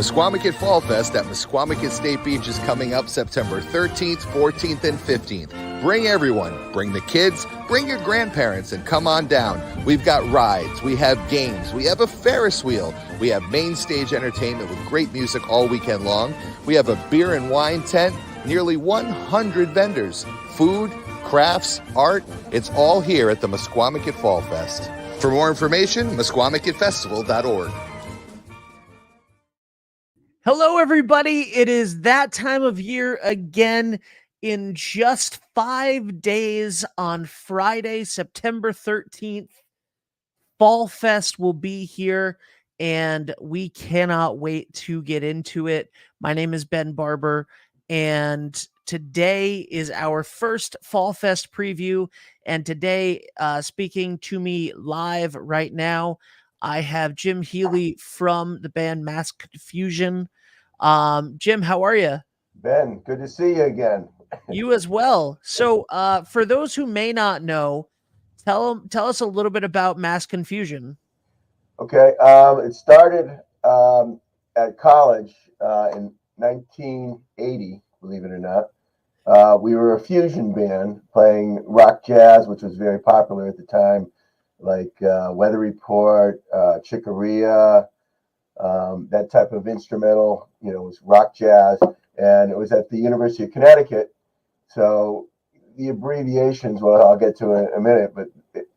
Mesquamaket Fallfest at Mesquamaket State Beach is coming up September 13th, 14th, and 15th. Bring everyone. Bring the kids. Bring your grandparents and come on down. We've got rides. We have games. We have a Ferris wheel. We have main stage entertainment with great music all weekend long. We have a beer and wine tent. Nearly 100 vendors. Food, crafts, art. It's all here at the Mesquamaket Fall Fest. For more information, mesquamaketfestival.org. Hello, everybody. It is that time of year again. In just 5 days on Friday, September 13th, Fall Fest will be here, and we cannot wait to get into it. My name is Ben Barber, and today is our first Fall Fest preview. And today, speaking to me live right now, I have Jim Healy from the band Mass Confusion. Jim, how are you? Ben, good to see you again. You as well. So, for those who may not know, tell us a little bit about Mass Confusion. Okay, it started at college in 1980, believe it or not. We were a fusion band playing rock jazz, which was very popular at the time, like Weather Report, Chicoria, that type of instrumental, it was rock jazz, and it was at the University of Connecticut. So the abbreviations, well, I'll get to in a minute, but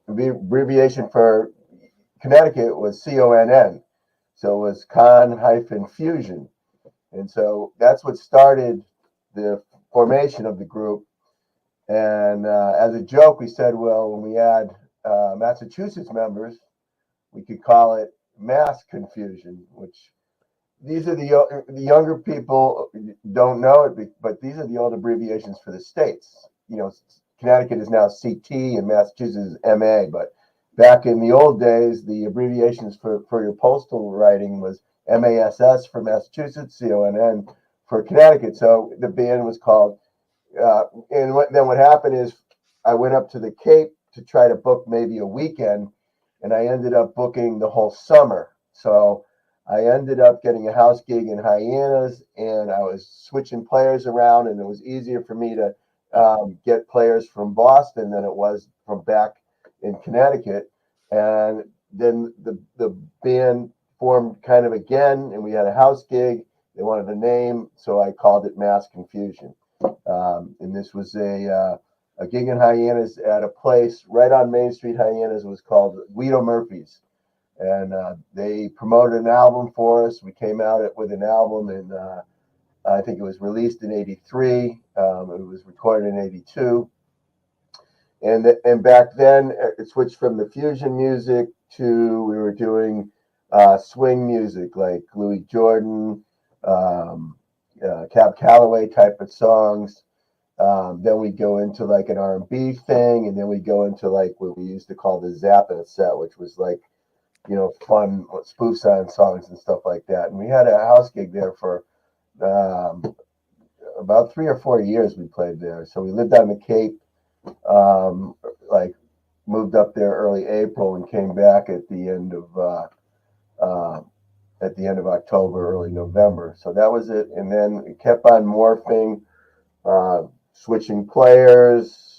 the abbreviation for Connecticut was CONN. So it was Conn-Fusion. And so that's what started the formation of the group. And as a joke, we said, well, when we add Massachusetts members, we could call it Mass Confusion, which these are the younger people don't know it, but these are the old abbreviations for the states. Connecticut is now CT and Massachusetts is MA, but back in the old days, the abbreviations for your postal writing was MASS for Massachusetts, CONN for Connecticut. So the band was called, then what happened is I went up to the Cape to try to book maybe a weekend, and I ended up booking the whole summer. So I ended up getting a house gig in Hyannis, and I was switching players around, and it was easier for me to get players from Boston than it was from back in Connecticut. And then the band formed kind of again, and we had a house gig. They wanted a name, so I called it Mass Confusion. And this was a gig in Hyannis at a place right on Main Street, Hyannis. It was called Guido Murphy's. And they promoted an album for us. We came out with an album, and I think it was released in '83. It was recorded in '82. And back then, it switched from the fusion music to we were doing swing music like Louis Jordan, Cab Calloway type of songs. Then we go into like an R&B thing, and then we go into like what we used to call the Zappa set, which was like, fun spoofs on songs and stuff like that. And we had a house gig there for about 3 or 4 years. We played there. So we lived on the Cape, moved up there early April and came back at the end of October, early November. So that was it. And then it kept on morphing, switching players,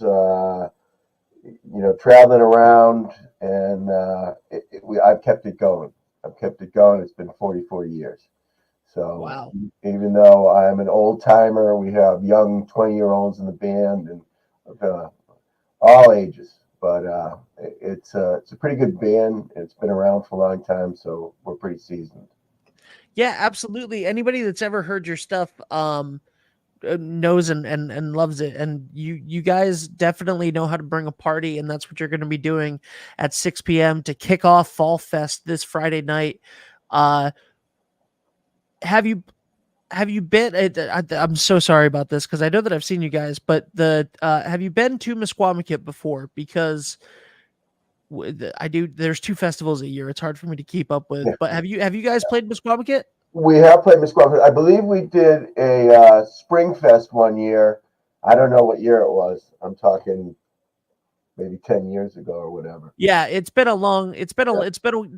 traveling around, and I've kept it going. It's been 44 years. So wow. Even though I am an old timer, we have young 20-year-olds in the band and all ages. But it's a pretty good band. It's been around for a long time, so we're pretty seasoned. Yeah, absolutely. Anybody that's ever heard your stuff knows and loves it, and you guys definitely know how to bring a party, and that's what you're going to be doing at 6 p.m. to kick off Fall Fest this Friday night. Have you been? I'm so sorry about this because I know that I've seen you guys, but have you been to Mesquamaket before? Because I do. There's 2 festivals a year. It's hard for me to keep up with. But have you guys played Mesquamaket? We have played Mesquamaket. I believe we did a Spring Fest one year. I don't know what year it was. I'm talking maybe 10 years ago or whatever. Yeah, it's been quite a while. It's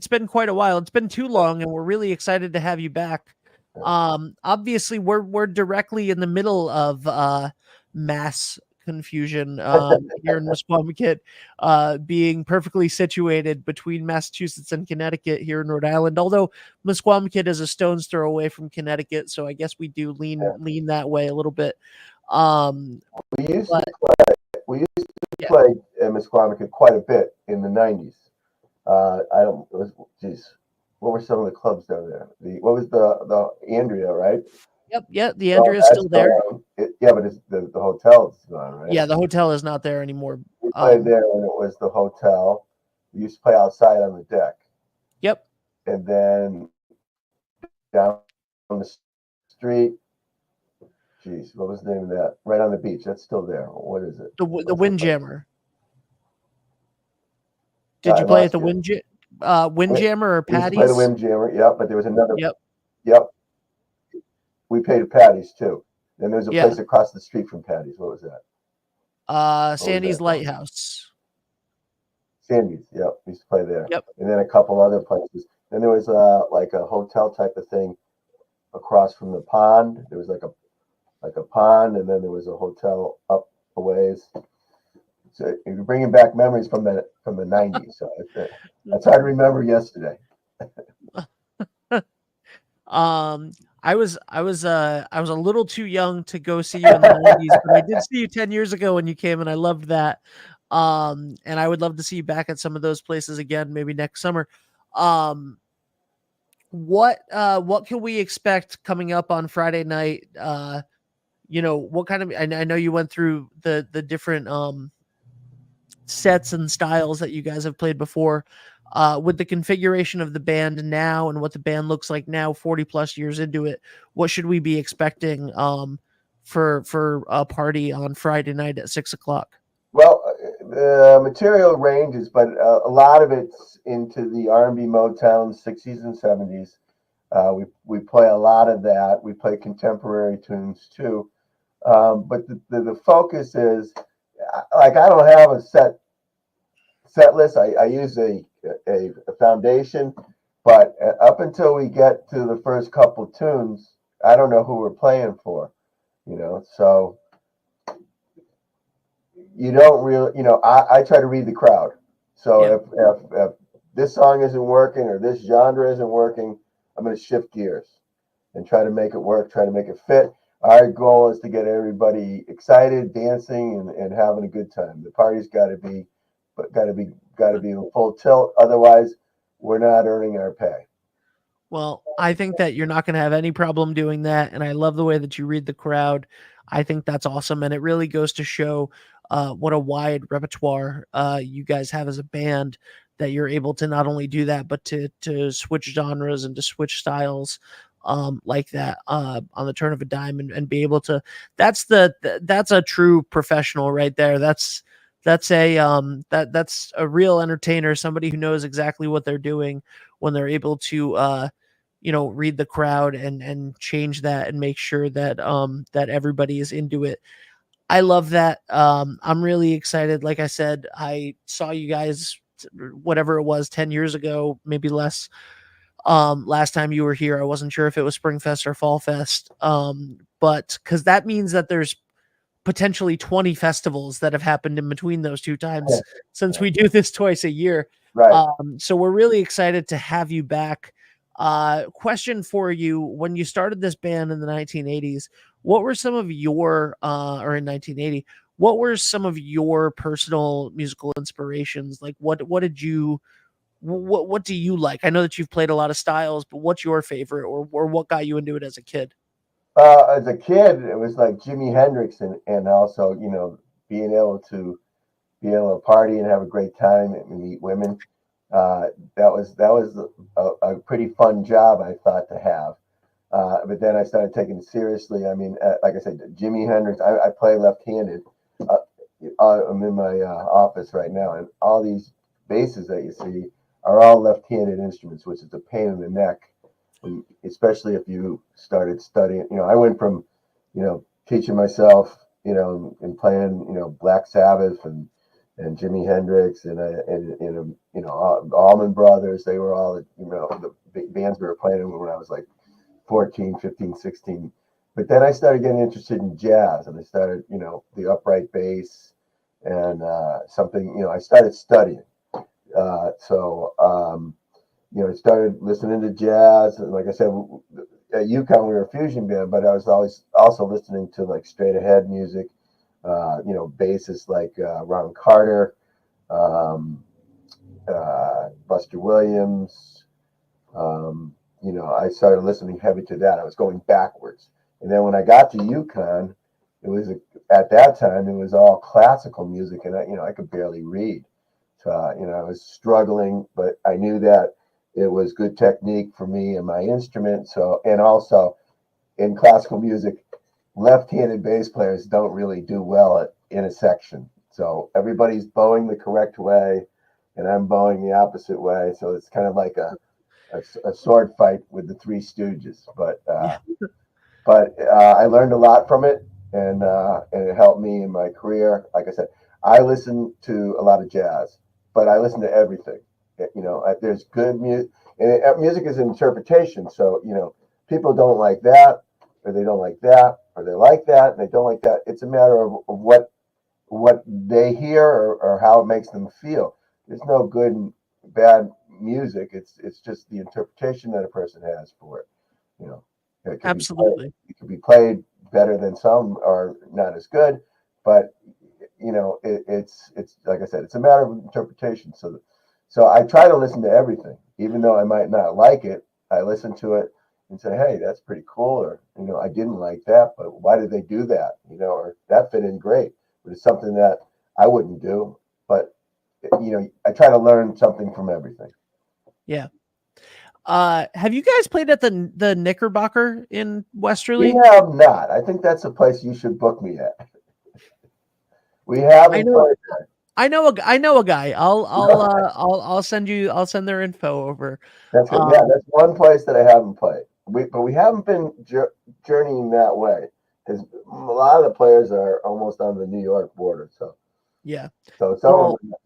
been quite a while. It's been too long, and we're really excited to have you back. Obviously we're directly in the middle of mass confusion here in Musqueamicut, being perfectly situated between Massachusetts and Connecticut here in Rhode Island. Although Musqueamicut is a stone's throw away from Connecticut, so I guess we do lean that way a little bit. We used But to play. We used to play at Misquamicut quite a bit in the '90s. I don't. It was, geez, what were some of the clubs down there? What was the Andrea, right? Yep, the Well, Andrea is that's still there. gone. Yeah, but the hotel's gone, right? Yeah, the hotel is not there anymore. We played there when it was the hotel. We used to play outside on the deck. Yep. And then down the street. Geez, what was the name of that? Right on the beach. That's still there. What is it? The Windjammer. Did you play at the Windjammer or We used to play the Patty's? Windjammer. Yep, but there was another. Yep. Yep. We played at Patty's too. Then there was a Yeah. place across the street from Patty's. What was that? Sandy's Lighthouse. Sandy's. Yep. We used to play there. Yep. And then a couple other places. Then there was like a hotel type of thing across from the pond. There was like a pond, and then there was a hotel up a ways. So you're bringing back memories from the '90s. So that's hard to remember yesterday. I was a little too young to go see you in the '90s, but I did see you 10 years ago when you came, and I loved that. And I would love to see you back at some of those places again, maybe next summer. What can we expect coming up on Friday night? What kind of, I know you went through the different sets and styles that you guys have played before. With the configuration of the band now and what the band looks like now, 40 plus years into it, what should we be expecting for a party on Friday night at 6:00? Well, the material ranges, but a lot of it's into the R&B Motown 60s and 70s. We play a lot of that. We play contemporary tunes too. But the focus is, like, I don't have a set list. I use a foundation, but up until we get to the first couple tunes, I don't know who we're playing for, so you don't really, I try to read the crowd. So if this song isn't working or this genre isn't working, I'm going to shift gears and try to make it work, try to make it fit. Our goal is to get everybody excited, dancing, and having a good time. The party's got to be full tilt. Otherwise, we're not earning our pay. Well, I think that you're not going to have any problem doing that, and I love the way that you read the crowd. I think that's awesome, and it really goes to show what a wide repertoire you guys have as a band, that you're able to not only do that, but to switch genres and to switch styles like that on the turn of a dime, and be able to. That's a true professional right there. That's a real entertainer, somebody who knows exactly what they're doing when they're able to read the crowd and change that and make sure that that everybody is into it. I love that. I'm really excited. Like I said, I saw you guys, whatever it was, 10 years ago, maybe less. Last time you were here, I wasn't sure if it was Springfest or Fallfest. But because that means that there's potentially 20 festivals that have happened in between those two times since we do this twice a year. Right. So we're really excited to have you back. Question for you: when you started this band in the 1980s, what were some of your or in 1980, what were some of your personal musical inspirations? Like what do you like? I know that you've played a lot of styles, but what's your favorite, or what got you into it as a kid? As a kid, it was like Jimi Hendrix, and also, being able to party and have a great time and meet women. That was a pretty fun job, I thought, to have. But then I started taking it seriously. I mean, like I said, Jimi Hendrix. I play left-handed. I'm in my office right now, and all these basses that you see are all left-handed instruments, which is a pain in the neck, especially if you started studying. I went from, teaching myself, and playing, Black Sabbath and Jimi Hendrix and Allman Brothers. They were all, the big bands we were playing in when I was like 14, 15, 16. But then I started getting interested in jazz, and I started, the upright bass and something, I started studying. I started listening to jazz, and like I said, at UConn we were a fusion band, but I was always also listening to like straight ahead music, bassists like Ron Carter, Buster Williams. I started listening heavy to that. I was going backwards, and then when I got to UConn, at that time it was all classical music, and I could barely read. So I was struggling, but I knew that it was good technique for me and my instrument. So, and also in classical music, left-handed bass players don't really do well in a section. So everybody's bowing the correct way, and I'm bowing the opposite way. So it's kind of like a sword fight with the Three Stooges. But I learned a lot from it, and it helped me in my career. Like I said, I listen to a lot of jazz, but I listen to everything. There's good music, and music is an interpretation. So people don't like that, or they don't like that, or they like that and they don't like that. It's a matter of what they hear, or how it makes them feel. There's no good and bad music. It's just the interpretation that a person has for it. It can Absolutely. it can be played better than some, or not as good, but it's like I said, it's a matter of interpretation. So I try to listen to everything, even though I might not like it. I listen to it and say, hey, that's pretty cool, or I didn't like that, but why did they do that? Or that fit in great, but it's something that I wouldn't do. But I try to learn something from everything. Yeah. Have you guys played at the Knickerbocker in Westerly? We have not. I think that's a place you should book me at. We haven't played there. I know a guy. I'll send their info over. That's good. Yeah, that's one place that I haven't played. But we haven't been journeying that way, because a lot of the players are almost on the New York border. So yeah. So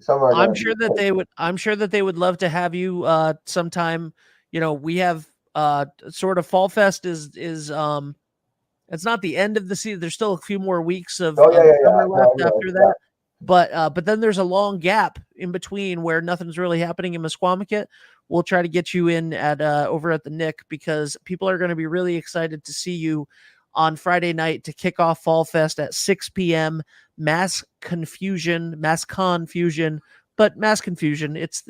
some are. I'm sure that they would. I'm sure that they would love to have you sometime. We have sort of Fallfest is it's not the end of the season. There's still a few more weeks of summer left after that. But then there's a long gap in between where nothing's really happening in Mesquamaket. We'll try to get you in at over at the Nick, because people are going to be really excited to see you on Friday night to kick off Fall Fest at 6 p.m. Mass Confusion. But Mass Confusion. It's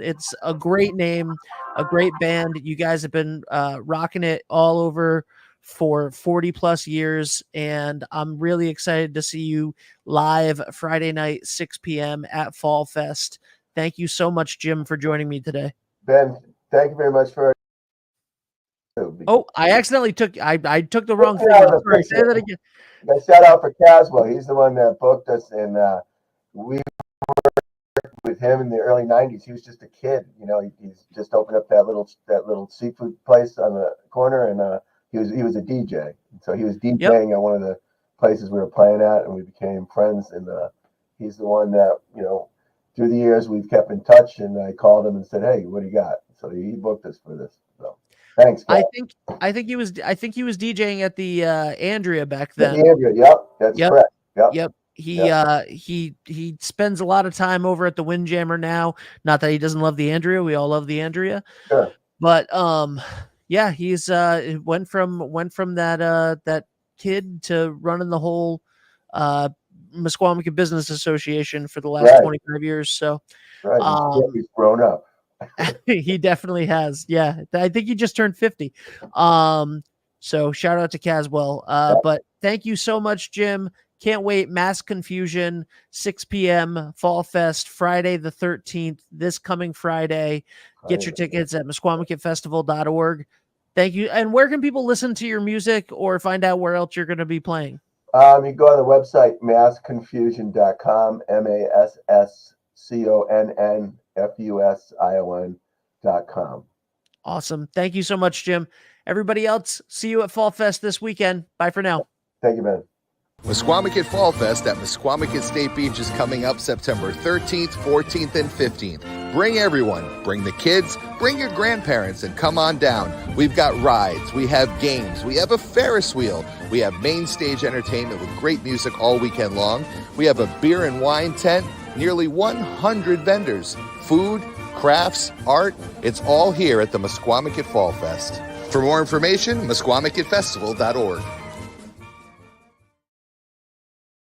a great name, a great band. You guys have been rocking it all over for 40 plus years, and I'm really excited to see you live Friday night, 6 p.m. at Fall Fest. Thank you so much, Jim, for joining me today. Ben, thank you very much for. Oh, I accidentally took the wrong thing. Sorry, say that again. I shout out for Caswell. He's the one that booked us, and we worked with him in the early '90s. He was just a kid, He's just opened up that little seafood place on the corner, and he was a DJ. So he was DJing at one of the places we were playing at, and we became friends. And he's the one that through the years we've kept in touch. And I called him and said, "Hey, what do you got?" So he booked us for this. So thanks, guys. I think he was DJing at the Andrea back then. The Andrea, yep, that's correct. Yep. He spends a lot of time over at the Windjammer now. Not that he doesn't love the Andrea. We all love the Andrea. Sure. But yeah, he's went from that kid to running the whole Mesquamaket Business Association for the last 25 years. So he's grown up. he definitely has. Yeah, I think he just turned 50. So shout out to Caswell. But thank you so much, Jim. Can't wait. Mass Confusion, 6 p.m. Fall Fest, Friday the 13th, this coming Friday. Get your tickets at MesquamaKetFestival.org. Thank you. And where can people listen to your music or find out where else you're going to be playing? You go on the website, massconfusion.com, MassConnFusion.com. Awesome. Thank you so much, Jim. Everybody else, see you at Fall Fest this weekend. Bye for now. Thank you, Ben. Mesquamaket Fallfest at Mesquamaket State Beach is coming up September 13th, 14th, and 15th. Bring everyone. Bring the kids. Bring your grandparents and come on down. We've got rides. We have games. We have a Ferris wheel. We have main stage entertainment with great music all weekend long. We have a beer and wine tent. Nearly 100 vendors. Food, crafts, art. It's all here at the Mesquamaket Fall Fest. For more information, mesquamaketfestival.org.